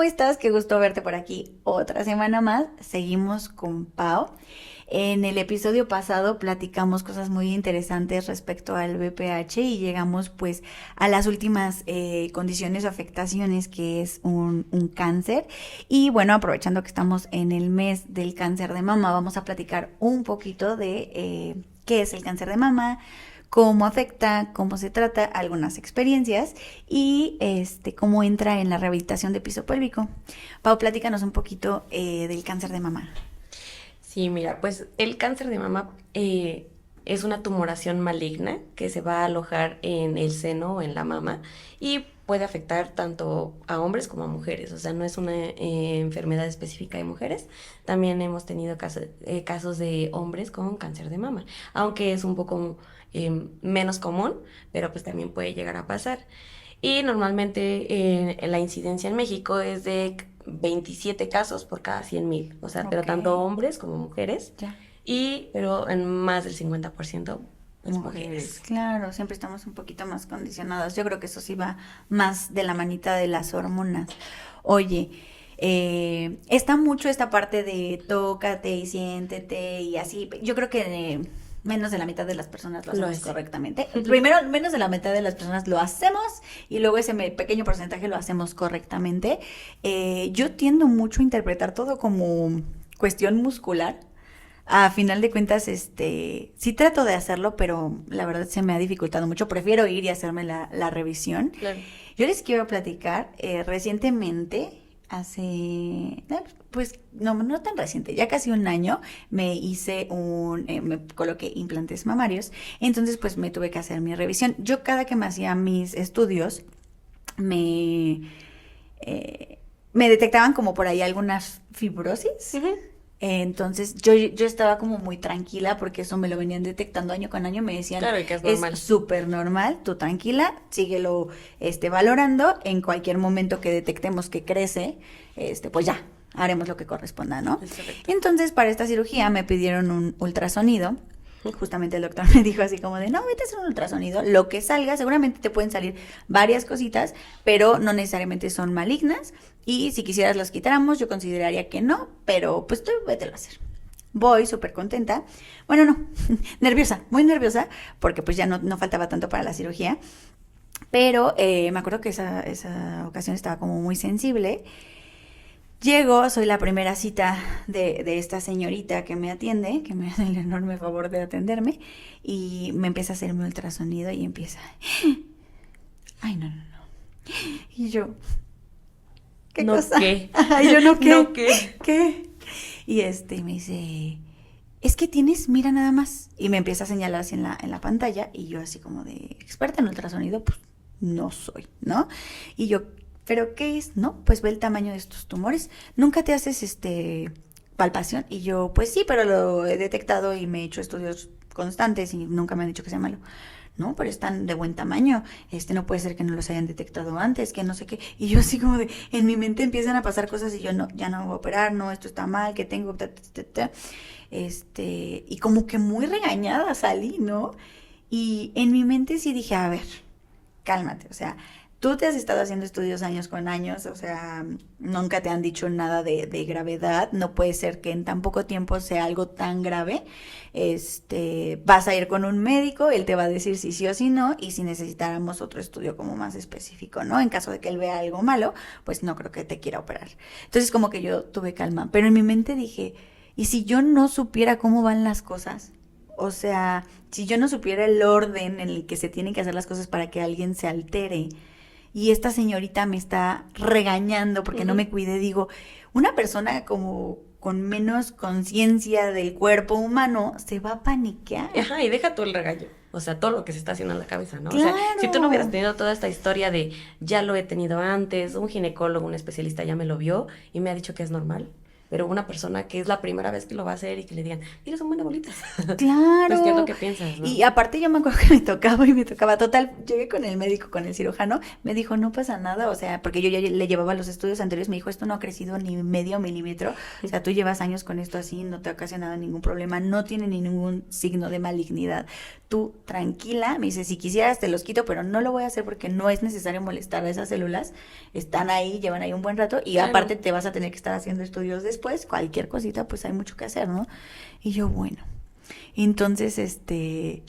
estás? Qué gusto verte por aquí otra semana más. Seguimos con Pau. En el episodio pasado platicamos cosas muy interesantes respecto al BPH y llegamos pues a las últimas condiciones o afectaciones que es un cáncer. Y bueno, aprovechando que estamos en el mes del cáncer de mama, vamos a platicar un poquito de qué es el cáncer de mama, cómo afecta, cómo se trata, algunas experiencias y cómo entra en la rehabilitación de piso pélvico. Pau, platícanos un poquito del cáncer de mama. Sí, mira, pues el cáncer de mama es una tumoración maligna que se va a alojar en el seno o en la mama y puede afectar tanto a hombres como a mujeres. O sea, no es una enfermedad específica de mujeres. También hemos tenido casos de hombres con cáncer de mama, aunque es un poco menos común, pero pues también puede llegar a pasar. Y normalmente la incidencia en México es de 27 casos por cada 100,000, o sea, pero Ok. tanto hombres como mujeres, Ya. pero en más del 50% pues Mujeres, mujeres. claro, siempre estamos un poquito más condicionadas. Yo creo que eso sí va más de la manita de las hormonas. Oye, está mucho esta parte de tócate y siéntete y así. Yo creo que menos de la mitad de las personas lo Lo hacemos es, sí. correctamente. Primero, menos de la mitad de las personas lo hacemos y luego ese pequeño porcentaje lo hacemos correctamente. Yo tiendo mucho a interpretar todo como cuestión muscular. A final de cuentas, sí trato de hacerlo, pero la verdad se me ha dificultado mucho. Prefiero ir y hacerme la revisión. Claro. Yo les quiero platicar, recientemente, pues no tan reciente, ya casi un año, me coloqué implantes mamarios. Entonces, pues me tuve que hacer mi revisión. Yo cada que me hacía mis estudios, me, me detectaban como por ahí algunas fibrosis. Ujú. Entonces yo estaba como muy tranquila porque eso me lo venían detectando año con año, me decían, Claro, y que es es normal. súper normal, tú tranquila, síguelo valorando, en cualquier momento que detectemos que crece, pues ya, haremos lo que corresponda, ¿no? Es correcto. Entonces para esta cirugía me pidieron un ultrasonido. Justamente el doctor me dijo así como de, no, vete a hacer un ultrasonido, lo que salga, seguramente te pueden salir varias cositas, pero no necesariamente son malignas, y si quisieras las quitáramos, yo consideraría que no, pero pues tú vete a hacer. Voy súper contenta, bueno, no, nerviosa, muy nerviosa, porque pues ya no faltaba tanto para la cirugía, pero me acuerdo que esa ocasión estaba como muy sensible. Llego, soy la primera cita de esta señorita que me atiende, que me hace el enorme favor de atenderme, y me empieza a hacer mi ultrasonido y empieza, ay, no. Y yo, ¿qué ¿No cosa? qué? Ay, yo no, ¿qué? ¿No qué? ¿Qué? Y me dice, es que tienes, mira nada más. Y me empieza a señalar así en la pantalla, y yo así como de experta en ultrasonido, pues no soy, ¿no? Y yo, ¿pero qué es? No, pues ve el tamaño de estos tumores. ¿Nunca te haces palpación? Y yo, pues sí, pero lo he detectado y me he hecho estudios constantes y nunca me han dicho que sea malo. No, pero están de buen tamaño, no puede ser que no los hayan detectado antes, que no sé qué. Y yo así como de, en mi mente empiezan a pasar cosas y yo no, ya no voy a operar, no, esto está mal, que tengo, y como que muy regañada salí, ¿no? Y en mi mente sí dije, a ver, cálmate, o sea, tú te has estado haciendo estudios años con años, o sea, nunca te han dicho nada de gravedad, no puede ser que en tan poco tiempo sea algo tan grave. Vas a ir con un médico, él te va a decir si sí o si no, y si necesitáramos otro estudio como más específico, ¿no? En caso de que él vea algo malo, pues no creo que te quiera operar. Entonces como que yo tuve calma, pero en mi mente dije, ¿y si yo no supiera cómo van las cosas? O sea, si yo no supiera el orden en el que se tienen que hacer las cosas para que alguien se altere, y esta señorita me está regañando porque no Ujú. me cuidé, digo, una persona como con menos conciencia del cuerpo humano se va a paniquear. Ajá, y deja todo el regaño. O sea, todo lo que se está haciendo en la cabeza, ¿no? O sea, si tú no hubieras Claro. tenido toda esta historia de ya lo he tenido antes, un ginecólogo, un especialista ya me lo vio y me ha dicho que es normal. pero una persona que es la primera vez que lo va a hacer y que le digan, mira, son buenas bolitas. Claro. Pues, ¿qué es lo que piensas, no? Y aparte yo me acuerdo que me tocaba, total, llegué con el médico, con el cirujano, me dijo, no pasa nada, o sea, porque yo ya le llevaba los estudios anteriores, me dijo, esto no ha crecido ni medio milímetro, o sea, tú llevas años con esto así, no te ha ocasionado ningún problema, no tiene ni ningún signo de malignidad, tú tranquila, me dice, si quisieras te los quito, pero no lo voy a hacer porque no es necesario molestar a esas células, están ahí, llevan ahí un buen rato, y Claro. aparte te vas a tener que estar haciendo estudios después, cualquier cosita, pues hay mucho que hacer, ¿no? Y yo, bueno. Entonces,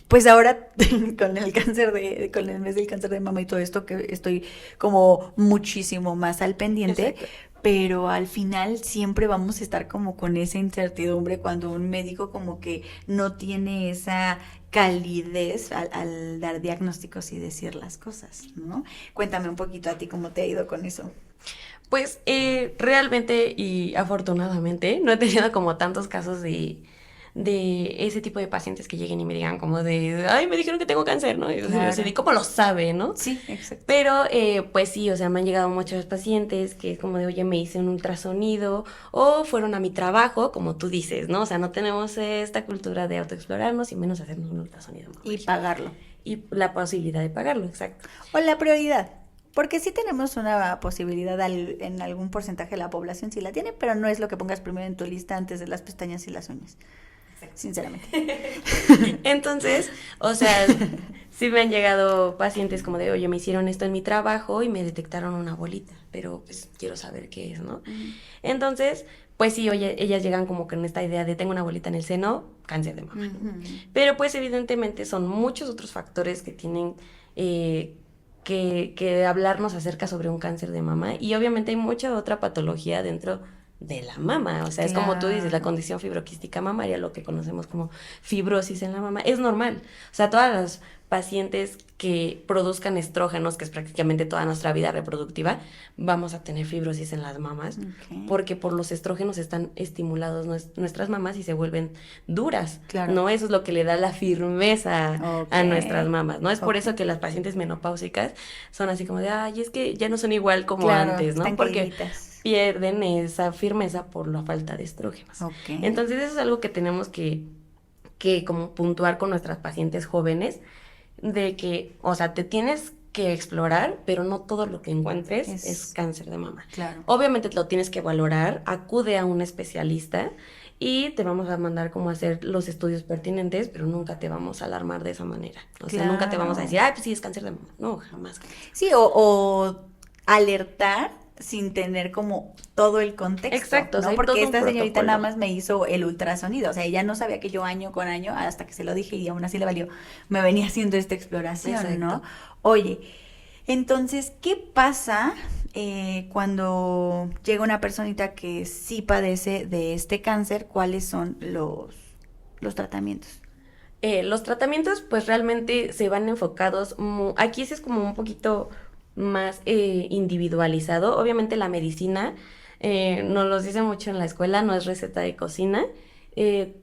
pues ahora con el cáncer con el mes del cáncer de mama y todo esto, que estoy como muchísimo más al pendiente, Exacto. pero al final siempre vamos a estar como con esa incertidumbre cuando un médico como que no tiene esa calidez al dar diagnósticos y decir las cosas, ¿no? Cuéntame un poquito a ti cómo te ha ido con eso. Pues realmente y afortunadamente no he tenido como tantos casos de ese tipo de pacientes que lleguen y me digan como de, ay, me dijeron que tengo cáncer, ¿no? Y yo Claro. sé, ¿cómo lo sabe, no? Sí, exacto. Pero pues sí, o sea, me han llegado muchos pacientes que es como de, oye, me hice un ultrasonido o fueron a mi trabajo, como tú dices, ¿no? O sea, no tenemos esta cultura de autoexplorarnos y menos hacernos un ultrasonido. Y pagarlo. Y la posibilidad de pagarlo, exacto. O la prioridad. Porque sí tenemos una posibilidad en algún porcentaje de la población, sí la tiene, pero no es lo que pongas primero en tu lista antes de las pestañas y las uñas. Sinceramente. Entonces, o sea, sí me han llegado pacientes como de, oye, me hicieron esto en mi trabajo y me detectaron una bolita, pero pues quiero saber qué es, ¿no? Entonces, pues sí, oye, ellas llegan como con esta idea de tengo una bolita en el seno, cáncer de mama. Pero pues evidentemente son muchos otros factores que tienen que hablarnos acerca sobre un cáncer de mama y obviamente hay mucha otra patología dentro de la mama, o sea, es como tú dices, la condición fibroquística mamaria, lo que conocemos como fibrosis en la mama, es normal, o sea, todas las pacientes que produzcan estrógenos, que es prácticamente toda nuestra vida reproductiva, vamos a tener fibrosis en las mamas, porque por los estrógenos están estimulados nuestras mamas y se vuelven duras, Claro. ¿no? Eso es lo que le da la firmeza a nuestras mamas, ¿no? Es por eso que las pacientes menopáusicas son así como de, ay, es que ya no son igual como antes, ¿no? Están Porque caíditas. pierden esa firmeza por la falta de estrógenos. Entonces eso es algo que tenemos que como puntuar con nuestras pacientes jóvenes, de que, o sea, te tienes que explorar, pero no todo lo que encuentres es cáncer de mama. Claro. Obviamente lo tienes que valorar, acude a un especialista y te vamos a mandar como a hacer los estudios pertinentes, pero nunca te vamos a alarmar de esa manera. O sea, nunca te vamos a decir, ay, pues sí, es cáncer de mama. No, jamás. Sí, o alertar sin tener como todo el contexto. Exacto, ¿no? o sea, Porque todo un esta señorita protocolo. nada más me hizo el ultrasonido, o sea, ella no sabía que yo año con año, hasta que se lo dije y aún así le valió, me venía haciendo esta exploración, Exacto. ¿no? Oye, entonces, ¿qué pasa cuando llega una personita que sí padece de este cáncer? ¿Cuáles son los tratamientos? Los tratamientos pues realmente se van enfocados, aquí ese es como un poquito más individualizado. Obviamente la medicina nos los dice mucho en la escuela, no es receta de cocina.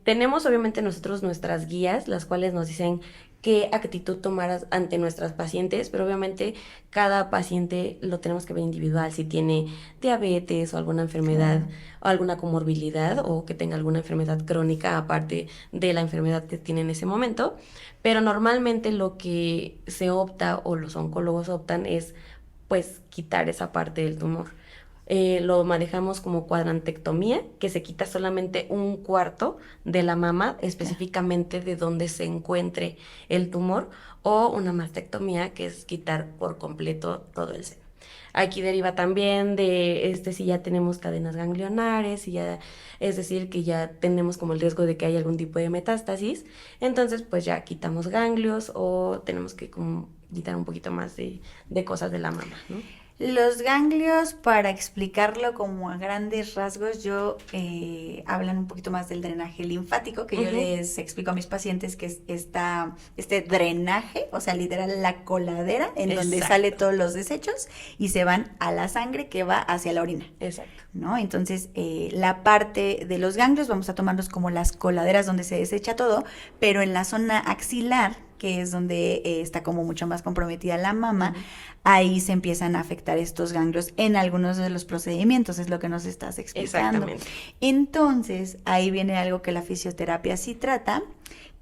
Tenemos obviamente nosotros nuestras guías, las cuales nos dicen qué actitud tomar ante nuestras pacientes, pero obviamente cada paciente lo tenemos que ver individual, si tiene diabetes o alguna enfermedad o alguna comorbilidad o que tenga alguna enfermedad crónica aparte de la enfermedad que tiene en ese momento, pero normalmente lo que se opta o los oncólogos optan es pues quitar esa parte del tumor. Lo manejamos como cuadrantectomía, que se quita solamente un cuarto de la mama, específicamente de donde se encuentre el tumor, o una mastectomía, que es quitar por completo todo el seno. Aquí deriva también de si ya tenemos cadenas ganglionares, es decir, que ya tenemos como el riesgo de que haya algún tipo de metástasis, entonces pues ya quitamos ganglios o tenemos que como quitar un poquito más de cosas de la mama, ¿no? Los ganglios, para explicarlo como a grandes rasgos, hablan un poquito más del drenaje linfático, que yo les explico a mis pacientes que es este drenaje, o sea, literal la coladera en donde sale todos los desechos y se van a la sangre que va hacia la orina. Exacto. ¿No? Entonces, la parte de los ganglios vamos a tomarlos como las coladeras donde se desecha todo, pero en la zona axilar, que es donde está como mucho más comprometida la mama, ahí se empiezan a afectar estos ganglios en algunos de los procedimientos, es lo que nos estás explicando. Exactamente. Entonces, ahí viene algo que la fisioterapia sí trata,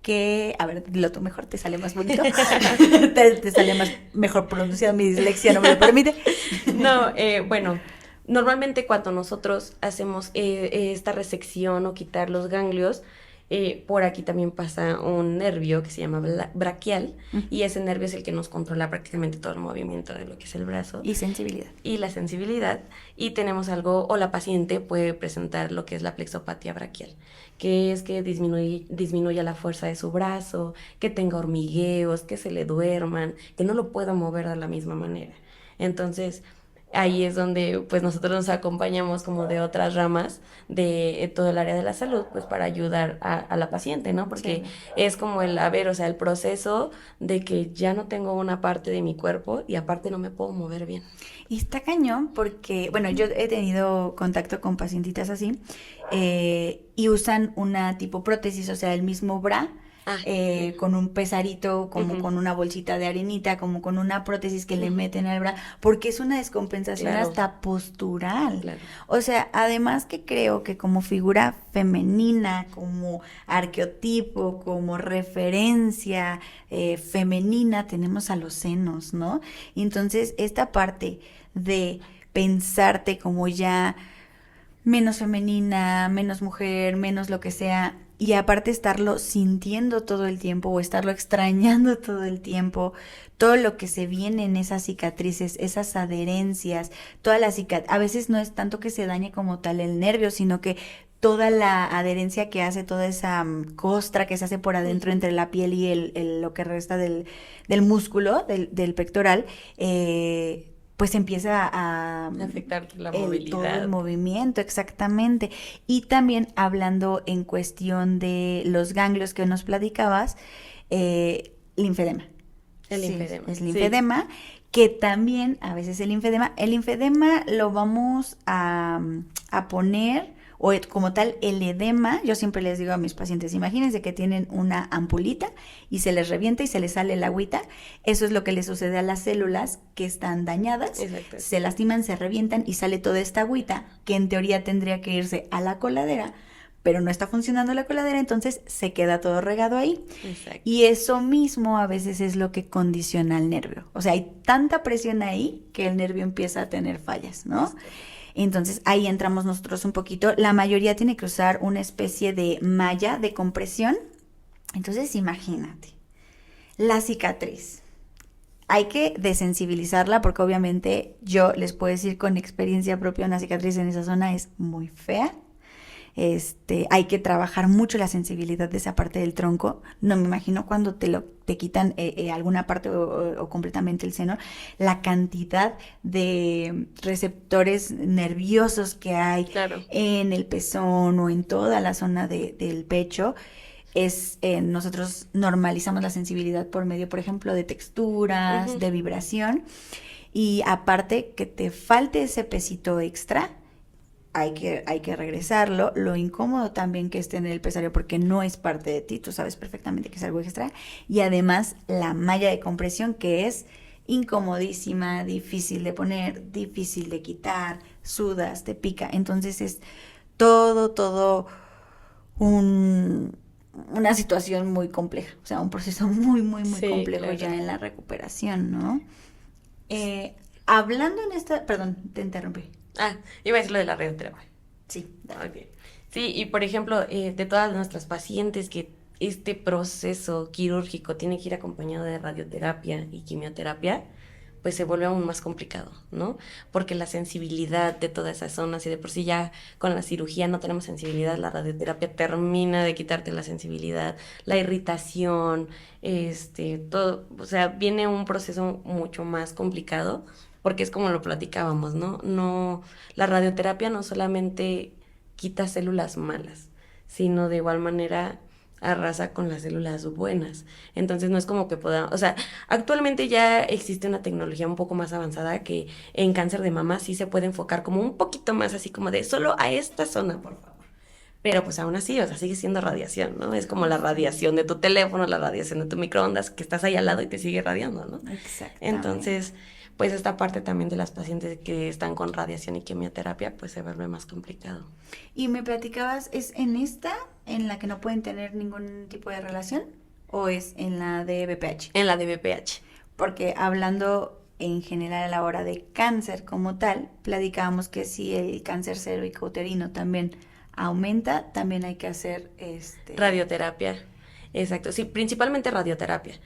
que, a ver, dilo tú mejor, te sale más bonito, te sale mejor pronunciado, mi dislexia no me lo permite. No, bueno, normalmente cuando nosotros hacemos esta resección o quitar los ganglios, por aquí también pasa un nervio que se llama braquial, y ese nervio es el que nos controla prácticamente todo el movimiento de lo que es el brazo. Y sensibilidad. Y la sensibilidad. Y tenemos algo, o la paciente puede presentar lo que es la plexopatía braquial, que es que disminuya la fuerza de su brazo, que tenga hormigueos, que se le duerman, que no lo pueda mover de la misma manera. Entonces, ahí es donde pues nosotros nos acompañamos como de otras ramas de todo el área de la salud, pues para ayudar a la paciente, ¿no? Porque Sí. es como el proceso de que ya no tengo una parte de mi cuerpo y aparte no me puedo mover bien. Y está cañón porque, bueno, yo he tenido contacto con pacientitas así y usan una tipo prótesis, o sea, el mismo bra, con un pesarito, como con una bolsita de arenita, como con una prótesis que le meten al bra, porque es una descompensación hasta postural. Claro. O sea, además que creo que como figura femenina, como arqueotipo, como referencia femenina, tenemos a los senos, ¿no? Entonces, esta parte de pensarte como ya menos femenina, menos mujer, menos lo que sea, y aparte estarlo sintiendo todo el tiempo o estarlo extrañando todo el tiempo, todo lo que se viene en esas cicatrices, esas adherencias, a veces no es tanto que se dañe como tal el nervio, sino que toda la adherencia que hace, toda esa costra que se hace por adentro entre la piel y lo que resta del músculo, del pectoral, pues empieza a afectar la todo movilidad. el movimiento, exactamente. Y también hablando en cuestión de los ganglios que nos platicabas, linfedema. El Sí, linfedema. es linfedema, que también a veces el linfedema lo vamos a poner, o como tal el edema, yo siempre les digo a mis pacientes, imagínense que tienen una ampulita y se les revienta y se les sale el agüita, eso es lo que les sucede a las células que están dañadas. Exacto. Se lastiman, se revientan y sale toda esta agüita que en teoría tendría que irse a la coladera, pero no está funcionando la coladera, entonces se queda todo regado ahí. Exacto. Y eso mismo a veces es lo que condiciona el nervio. O sea, hay tanta presión ahí que el nervio empieza a tener fallas, ¿no? Exacto. Entonces ahí entramos nosotros un poquito. La mayoría tiene que usar una especie de malla de compresión. Entonces imagínate, la cicatriz. Hay que desensibilizarla porque obviamente yo les puedo decir con experiencia propia, una cicatriz en esa zona es muy fea. Hay que trabajar mucho la sensibilidad de esa parte del tronco. No me imagino cuando te quitan alguna parte o completamente el seno, la cantidad de receptores nerviosos que hay en el pezón o en toda la zona del pecho. Nosotros normalizamos la sensibilidad por medio, por ejemplo, de texturas, de vibración, y aparte que te falte ese pesito extra, hay que regresarlo. Lo incómodo también que esté en el pesario porque no es parte de ti, tú sabes perfectamente que es algo extra, y además la malla de compresión que es incomodísima, difícil de poner, difícil de quitar, sudas, te pica, entonces es todo una situación muy compleja, o sea, un proceso muy complejo, claro, ya en la recuperación, ¿no? Hablando en esta, perdón, te interrumpí. Iba a decir lo de la radioterapia. Sí, dale. Okay. Sí, y por ejemplo, de todas nuestras pacientes que este proceso quirúrgico tiene que ir acompañado de radioterapia y quimioterapia, pues se vuelve aún más complicado, ¿no? Porque la sensibilidad de todas esas zonas, y de por sí ya con la cirugía no tenemos sensibilidad, la radioterapia termina de quitarte la sensibilidad, la irritación, todo, o sea, viene un proceso mucho más complicado, porque es como lo platicábamos, ¿no? La radioterapia no solamente quita células malas, sino de igual manera arrasa con las células buenas. Entonces no es como que podamos, o sea, actualmente ya existe una tecnología un poco más avanzada que en cáncer de mama sí se puede enfocar como un poquito más así como de solo a esta zona, por favor. pero pues aún así, o sea, sigue siendo radiación, ¿no? Es como la radiación de tu teléfono, la radiación de tu microondas, que estás ahí al lado y te sigue radiando, ¿no? Exactamente. Entonces, pues esta parte también de las pacientes que están con radiación y quimioterapia, pues se vuelve más complicado. Y me platicabas, ¿es en esta en la que no pueden tener ningún tipo de relación o es en la de BPH? En la de BPH. Porque hablando en general a la hora de cáncer como tal, platicábamos que si el cáncer cervicouterino también aumenta, también hay que hacer radioterapia. Exacto, sí, principalmente radioterapia.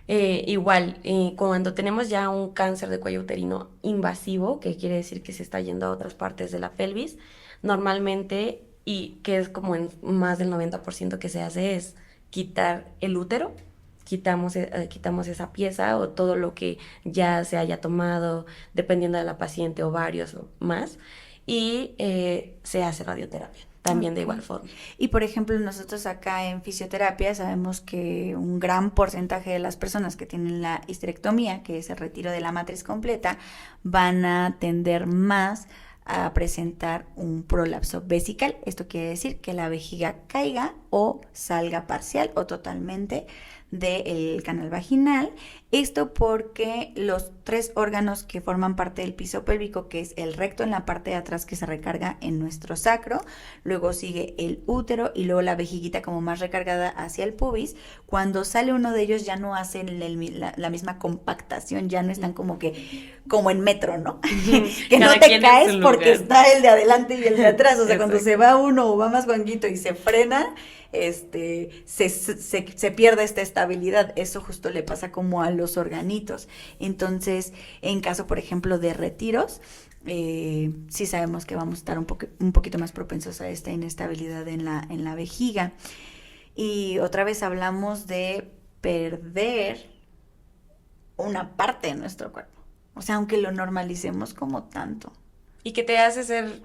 Igual, cuando tenemos ya un cáncer de cuello uterino invasivo, que quiere decir que se está yendo a otras partes de la pelvis, normalmente, y que es como en más del 90% que se hace, es quitar el útero, quitamos esa pieza o todo lo que ya se haya tomado, dependiendo de la paciente, o varios o más, y se hace radioterapia. También de igual forma. Y por ejemplo, nosotros acá en fisioterapia sabemos que un gran porcentaje de las personas que tienen la histerectomía, que es el retiro de la matriz completa, van a tender más a presentar un prolapso vesical. Esto quiere decir que la vejiga caiga o salga parcial o totalmente del canal vaginal. Esto porque los 3 órganos que forman parte del piso pélvico, que es el recto en la parte de atrás que se recarga en nuestro sacro, luego sigue el útero y luego la vejiguita como más recargada hacia el pubis, cuando sale uno de ellos ya no hacen la misma compactación, ya no están como en metro, ¿no? Que no te caes porque está el de adelante y el de atrás, o sea, cuando se va uno o va más guanguito y se frena, se pierde esta estabilidad. Eso justo le pasa como a los organitos. Entonces, en caso, por ejemplo, de retiros, sí sabemos que vamos a estar un poquito más propensos a esta inestabilidad en la vejiga. Y otra vez hablamos de perder una parte de nuestro cuerpo. O sea, aunque lo normalicemos como tanto. Y que te hace ser,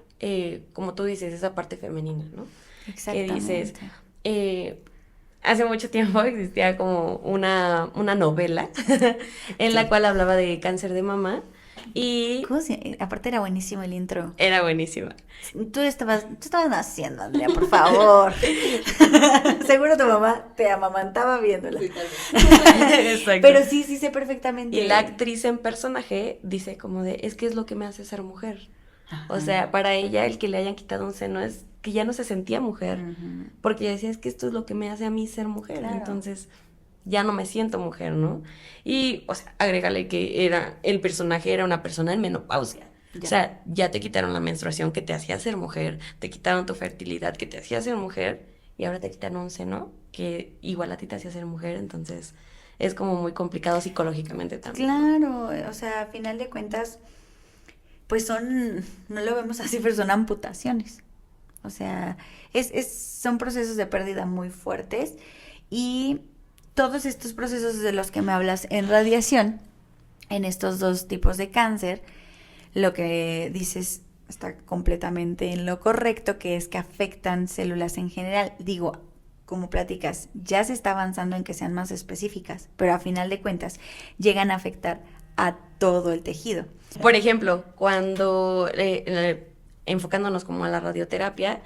como tú dices, esa parte femenina, ¿no? Exactamente. Que dices, hace mucho tiempo existía como una novela en la cual hablaba de cáncer de mama y... Aparte era buenísimo el intro. Era buenísima. Tú estabas naciendo, Andrea, por favor. Seguro tu mamá te amamantaba viéndola. Exacto. Pero sí sé perfectamente. Y la actriz en personaje dice como de, es que es lo que me hace ser mujer. Ajá. O sea, para ella el que le hayan quitado un seno es que ya no se sentía mujer, porque ella decía, es que esto es lo que me hace a mí ser mujer, claro. Entonces ya no me siento mujer, ¿no? Y, o sea, agrégale que el personaje era una persona en menopausia. Ya. O sea, ya te quitaron la menstruación que te hacía ser mujer, te quitaron tu fertilidad que te hacía ser mujer, y ahora te quitaron un seno que igual a ti te hacía ser mujer, entonces es como muy complicado psicológicamente también. Claro, ¿no? O sea, a final de cuentas, pues no lo vemos así, pero son amputaciones. O sea, son procesos de pérdida muy fuertes y todos estos procesos de los que me hablas en radiación, en estos 2 tipos de cáncer, lo que dices está completamente en lo correcto, que es que afectan células en general. Digo, como platicas, ya se está avanzando en que sean más específicas, pero a final de cuentas llegan a afectar a todo el tejido. Por ejemplo, cuando... enfocándonos como a la radioterapia,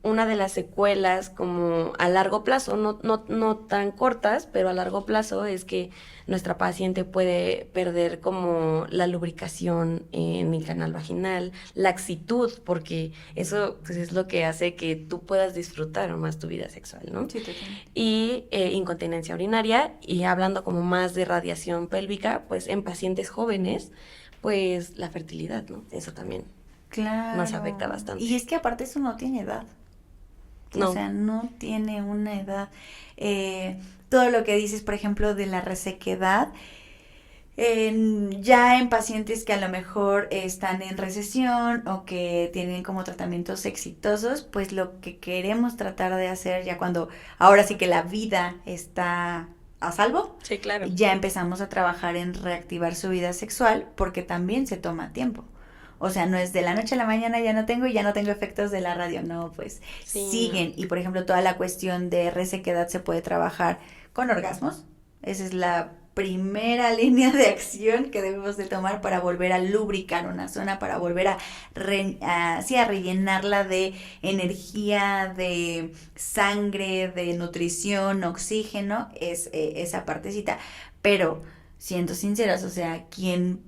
una de las secuelas como a largo plazo, no tan cortas, pero a largo plazo es que nuestra paciente puede perder como la lubricación en el canal vaginal, laxitud, porque eso pues, es lo que hace que tú puedas disfrutar más tu vida sexual, ¿no? Sí, totalmente. Y incontinencia urinaria, y hablando como más de radiación pélvica, pues en pacientes jóvenes, pues la fertilidad, ¿no? Eso también nos afecta bastante. Y es que aparte eso no tiene edad. No. O sea, no tiene una edad. Todo lo que dices, por ejemplo, de la resequedad, ya en pacientes que a lo mejor están en recesión o que tienen como tratamientos exitosos, pues lo que queremos tratar de hacer ya cuando ahora sí que la vida está a salvo, sí, claro, ya empezamos a trabajar en reactivar su vida sexual porque también se toma tiempo. O sea, no es de la noche a la mañana ya no tengo efectos de la radio, no, pues sí, siguen. Y por ejemplo, toda la cuestión de resequedad se puede trabajar con orgasmos. Esa es la primera línea de acción que debemos de tomar para volver a lubricar una zona, para volver a rellenarla de energía, de sangre, de nutrición, oxígeno, es esa partecita. Pero, siendo sinceros, o sea, ¿quién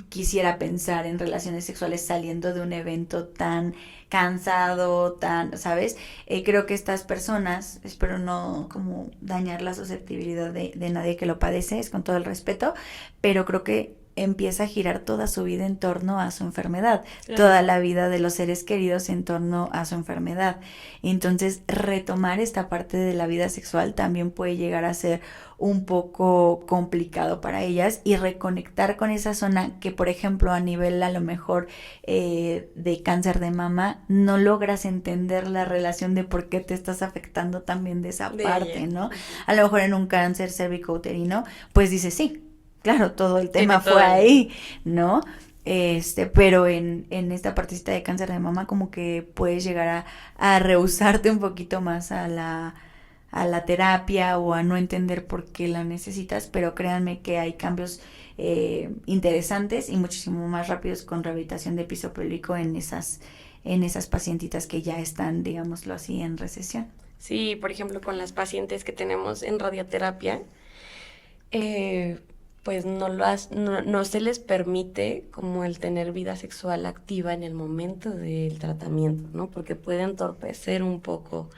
quisiera pensar en relaciones sexuales saliendo de un evento tan cansado, tan, ¿sabes? Creo que estas personas, espero no como dañar la susceptibilidad de nadie que lo padece, es con todo el respeto, pero creo que empieza a girar toda su vida en torno a su enfermedad, toda la vida de los seres queridos en torno a su enfermedad. Entonces, retomar esta parte de la vida sexual también puede llegar a ser un poco complicado para ellas, y reconectar con esa zona que, por ejemplo, a nivel a lo mejor de cáncer de mama, no logras entender la relación de por qué te estás afectando también de esa parte, ¿no? A lo mejor en un cáncer cervicouterino, pues dices, sí, claro, todo el tema fue ahí, ¿no? Pero en esta partecita de cáncer de mama como que puedes llegar a rehusarte un poquito más a la terapia, o a no entender por qué la necesitas, pero créanme que hay cambios interesantes y muchísimo más rápidos con rehabilitación de piso pélvico en esas pacientitas que ya están, digámoslo así, en recesión. Sí, por ejemplo, con las pacientes que tenemos en radioterapia, pues no se les permite como el tener vida sexual activa en el momento del tratamiento, ¿no? Porque puede entorpecer un poco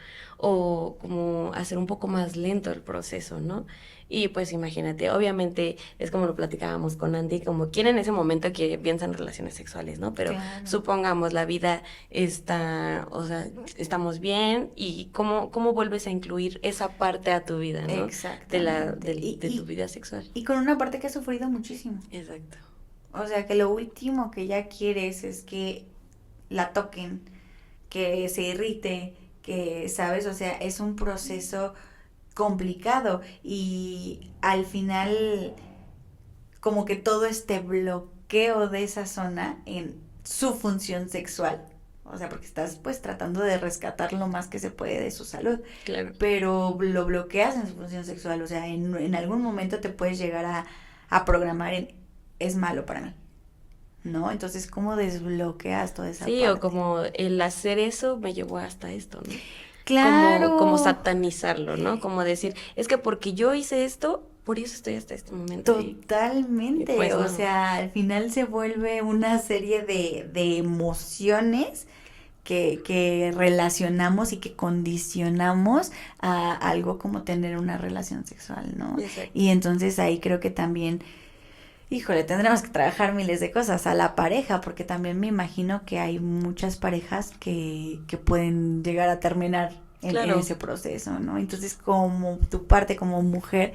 o como hacer un poco más lento el proceso, ¿no? Y pues imagínate, obviamente es como lo platicábamos con Andy, como quieren en ese momento que piensan en relaciones sexuales, ¿no? Pero claro, supongamos la vida está, o sea, estamos bien, y cómo vuelves a incluir esa parte a tu vida, ¿no? Exactamente. De tu vida sexual. Y con una parte que ha sufrido muchísimo. Exacto. O sea, que lo último que ya quieres es que la toquen, que se irrite, que, ¿sabes? O sea, es un proceso complicado, y al final como que todo este bloqueo de esa zona en su función sexual, o sea, porque estás pues tratando de rescatar lo más que se puede de su salud, claro, pero lo bloqueas en su función sexual, o sea, en algún momento te puedes llegar a programar en es malo para mí, ¿no? Entonces, ¿cómo desbloqueas toda esa parte? Sí, o como el hacer eso me llevó hasta esto, ¿no? Claro. Como satanizarlo, ¿no? Como decir, es que porque yo hice esto, por eso estoy hasta este momento. Totalmente, pues, o no. sea, al final se vuelve una serie de emociones que relacionamos y que condicionamos a algo como tener una relación sexual, ¿no? Exacto. Y entonces ahí creo que también, híjole, tendremos que trabajar miles de cosas a la pareja, porque también me imagino que hay muchas parejas que pueden llegar a terminar en ese proceso, ¿no? Entonces, como tu parte como mujer,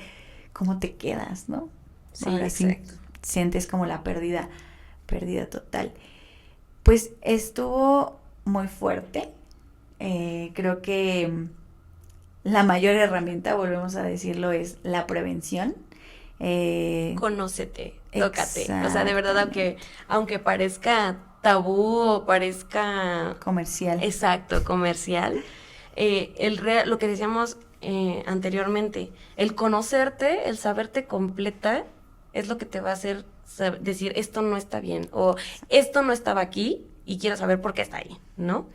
¿cómo te quedas, no? Sí, ahora exacto. Sí sientes como la pérdida total. Pues estuvo muy fuerte. Creo que la mayor herramienta, volvemos a decirlo, es la prevención. Conócete, tócate. O sea, de verdad, aunque parezca tabú o parezca comercial. Exacto, comercial. Lo que decíamos anteriormente, el conocerte, el saberte completa, es lo que te va a hacer decir esto no está bien, o esto no estaba aquí y quiero saber por qué está ahí, ¿no?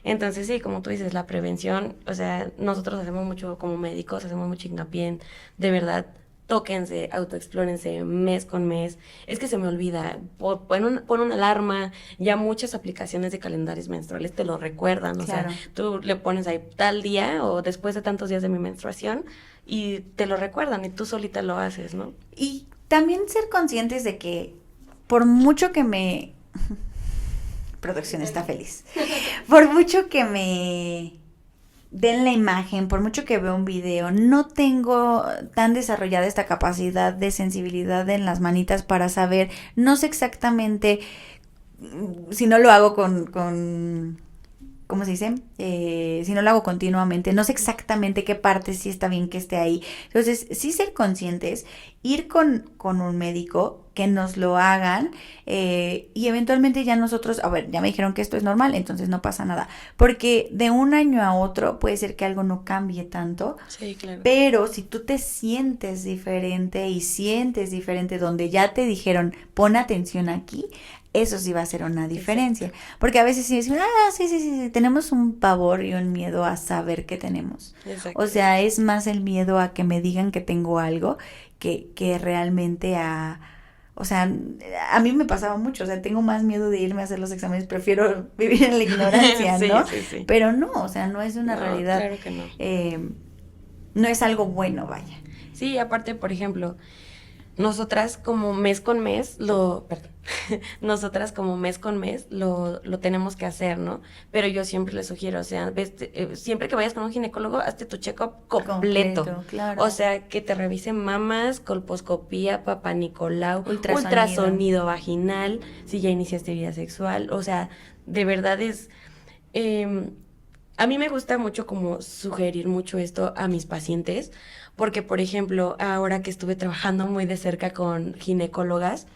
Entonces sí, como tú dices, la prevención, o sea, nosotros hacemos mucho como médicos, hacemos mucho hincapié en, de verdad, tóquense, autoexplórense mes con mes. Es que se me olvida, pon una alarma, ya muchas aplicaciones de calendarios menstruales te lo recuerdan, claro. O sea, tú le pones ahí tal día o después de tantos días de mi menstruación y te lo recuerdan y tú solita lo haces, ¿no? Y también ser conscientes de que por mucho que me... Producción está feliz. Por mucho que me den la imagen, por mucho que vea un video, no tengo tan desarrollada esta capacidad de sensibilidad en las manitas para saber, no sé exactamente, si no lo hago con ¿cómo se dice? Si no lo hago continuamente, no sé exactamente qué parte sí está bien que esté ahí. Entonces, sí ser conscientes, ir con un médico que nos lo hagan y eventualmente ya nosotros, a ver, ya me dijeron que esto es normal, entonces no pasa nada, porque de un año a otro puede ser que algo no cambie tanto, Sí, claro. pero si tú te sientes diferente y sientes diferente donde ya te dijeron pon atención aquí, eso sí va a ser una diferencia, porque a veces sí decimos, sí, tenemos un pavor y un miedo a saber qué tenemos. Exacto. O sea, es más el miedo a que me digan que tengo algo que realmente o sea, a mí me pasaba mucho, o sea, tengo más miedo de irme a hacer los exámenes, prefiero vivir en la ignorancia, Sí, ¿no? sí. Pero no, o sea, no es una No, realidad, claro que no. No es algo bueno, vaya. Sí, aparte, por ejemplo, nosotras como mes con mes perdón, nosotras como mes con mes lo tenemos que hacer, ¿no? Pero yo siempre les sugiero, o sea, siempre que vayas con un ginecólogo, hazte tu check-up completo. Claro. O sea, que te revisen mamas, colposcopía, papá Nicolau, Ultrasonido. ultrasonido vaginal, si ya iniciaste vida sexual, o sea, de verdad es... a mí me gusta mucho como sugerir mucho esto a mis pacientes, porque por ejemplo, ahora que estuve trabajando muy de cerca con ginecólogas,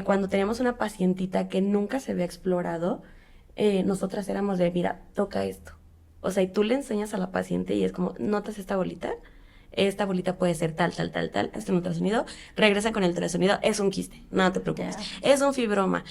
cuando teníamos una pacientita que nunca se había explorado, nosotras éramos de, mira, toca esto. O sea, y tú le enseñas a la paciente y es como, ¿notas esta bolita? Esta bolita puede ser tal, es un ultrasonido, regresa con el ultrasonido, es un quiste, no te preocupes, es un fibroma.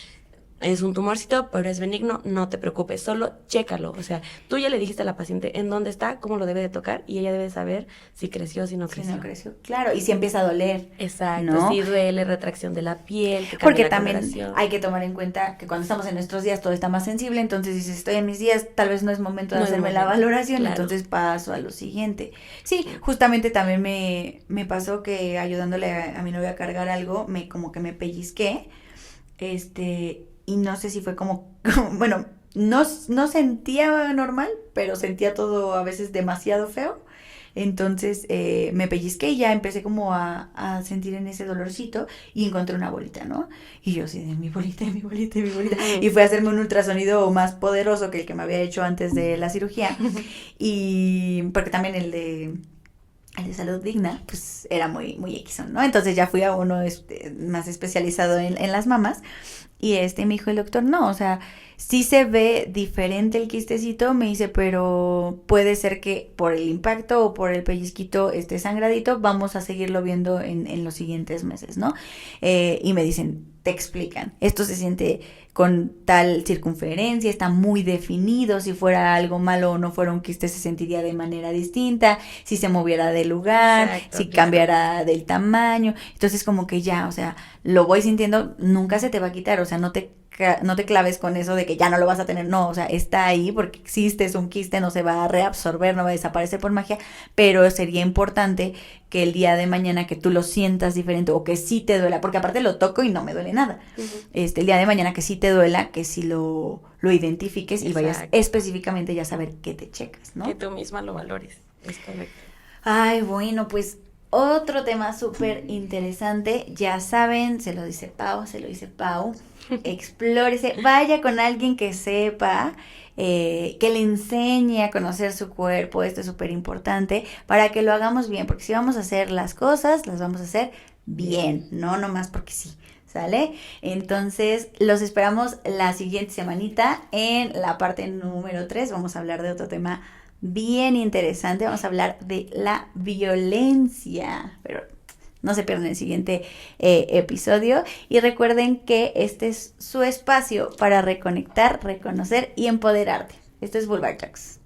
Es un tumorcito, pero es benigno, no te preocupes, solo chécalo. O sea, tú ya le dijiste a la paciente en dónde está, cómo lo debe de tocar, y ella debe saber si creció, si no creció. Si no creció, claro, y si empieza a doler. Exacto, ¿no? si duele, retracción de la piel, que porque la también coloración. Hay que tomar en cuenta que cuando estamos en nuestros días todo está más sensible, entonces si estoy en mis días, tal vez no es momento de hacerme la valoración, claro. Entonces paso a lo siguiente. Sí, justamente también me pasó que ayudándole a mi novia a cargar algo, como que me pellizqué, y no sé si fue como bueno, no sentía normal, pero sentía todo a veces demasiado feo. Entonces me pellizqué y ya empecé como a sentir en ese dolorcito y encontré una bolita, ¿no? Y yo así de mi bolita. Y fue a hacerme un ultrasonido más poderoso que el que me había hecho antes de la cirugía. Y porque también el de Salud Digna, pues era muy X, ¿no? Entonces ya fui a uno más especializado en las mamas. Y me dijo el doctor, no, o sea, sí se ve diferente el quistecito, me dice, pero puede ser que por el impacto o por el pellizquito esté sangradito, vamos a seguirlo viendo en los siguientes meses, ¿no? Y me dicen, te explican, esto se siente con tal circunferencia, está muy definido, si fuera algo malo o no fuera un quiste se sentiría de manera distinta, si se moviera de lugar, exacto, si cambiara del tamaño, entonces como que ya, o sea, lo voy sintiendo, nunca se te va a quitar, o sea, no te claves con eso de que ya no lo vas a tener, no, o sea, está ahí porque existe, es un quiste, no se va a reabsorber, no va a desaparecer por magia, pero sería importante que el día de mañana que tú lo sientas diferente o que sí te duela, porque aparte lo toco y no me duele nada, el día de mañana que sí te duela, que sí lo identifiques y vayas específicamente ya a saber qué te checas, ¿no? Que tú misma lo valores, es correcto. Ay, bueno, pues otro tema súper interesante, ya saben, se lo dice Pau, explórese, vaya con alguien que sepa, que le enseñe a conocer su cuerpo, esto es súper importante, para que lo hagamos bien, porque si vamos a hacer las cosas, las vamos a hacer bien, no nomás porque sí, ¿sale? Entonces, los esperamos la siguiente semanita en la parte número 3, vamos a hablar de otro tema bien interesante, vamos a hablar de la violencia, pero no se pierdan el siguiente episodio y recuerden que este es su espacio para reconectar, reconocer y empoderarte. Esto es Vulvar Talks.